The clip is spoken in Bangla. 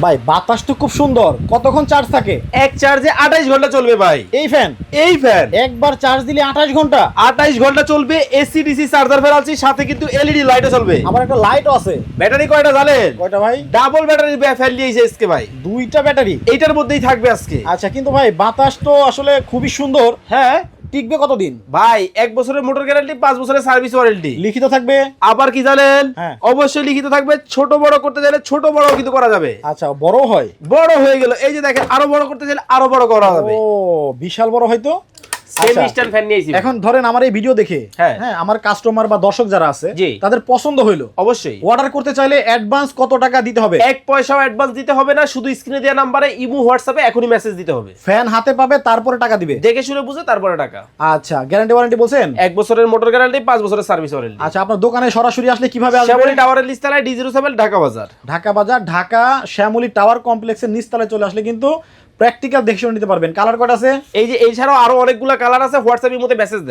ভাই বাতাস তো খুব সুন্দর, কতক্ষণ চার্জ থাকে? এক চার্জে 28 ঘন্টা চলবে ভাই। এই ফ্যান একবার চার্জ দিলে 28 ঘন্টা? 28 ঘন্টা চলবে। এসি ডিসি চার্জার ফেরালছি, সাথে কিন্তু এলইডি লাইটও চলবে। আবার একটা লাইটও আছে। ব্যাটারি কয়টা জানেন? কয়টা ভাই? ডাবল ব্যাটারি ফ্যান নিয়েছে আজকে ভাই। দুইটা ব্যাটারি এইটার মধ্যেই থাকবে আজকে। আচ্ছা, কিন্তু ভাই বাতাস তো আসলে খুবই সুন্দর। হ্যাঁ টিকবে কতদিন? ভাই 1 বছরের মোটর গ্যারান্টি, 5 বছরের সার্ভিস ওয়ারেন্টি। লিখিত থাকবে? আবার কি জানেন? হ্যাঁ। অবশ্যই লিখিত থাকবে। ছোট বড় করতে চাইলে ছোট বড় কিন্তু করা যাবে। আচ্ছা, বড় হয়? বড় হয়ে গেল, এই যে দেখেন, আরো বড় করতে চাইলে আরো বড় করা যাবে। ও বিশাল বড় হয়তো। সেমি স্ট্যান্ড ফ্যান নিয়েছি। এখন ধরেন আমার এই ভিডিও দেখে হ্যাঁ আমার কাস্টমার বা দর্শক যারা আছে জি। তাদের পছন্দ হইলো, অবশ্যই অর্ডার করতে চাইলে অ্যাডভান্স কত টাকা দিতে হবে? 1 পয়সাও অ্যাডভান্স দিতে হবে না, শুধু স্ক্রিনে দেওয়া নাম্বারে ইমো হোয়াটসঅ্যাপে এখনই মেসেজ দিতে হবে। ফ্যান হাতে পাবে, তারপরে টাকা দিবে? দেখে শুনে বুঝে তারপরে টাকা। আচ্ছা, গ্যারান্টি ওয়ারেন্টি বলছেন? 1 বছরের মোটর গ্যারান্টি, 5 বছরের সার্ভিস ওয়ারেন্টি। আচ্ছা, আপনার দোকানে সরাসরি আসলে কিভাবে আসবে? শ্যামলী টাওয়ারের নিচতলায় D07 ঢাকা বাজার। ঢাকা বাজার, ঢাকা শ্যামলী টাওয়ার কমপ্লেক্সের নিচতলায় চলে আসলে কিন্তু প্র্যাকটিক্যাল দেখে শুনে নিতে পারবেন। কালার কয়টা আছে? এই যে এই ছাড়াও আরো অনেকগুলা কালার আছে, হোয়াটসঅ্যাপের মধ্যে মেসেজ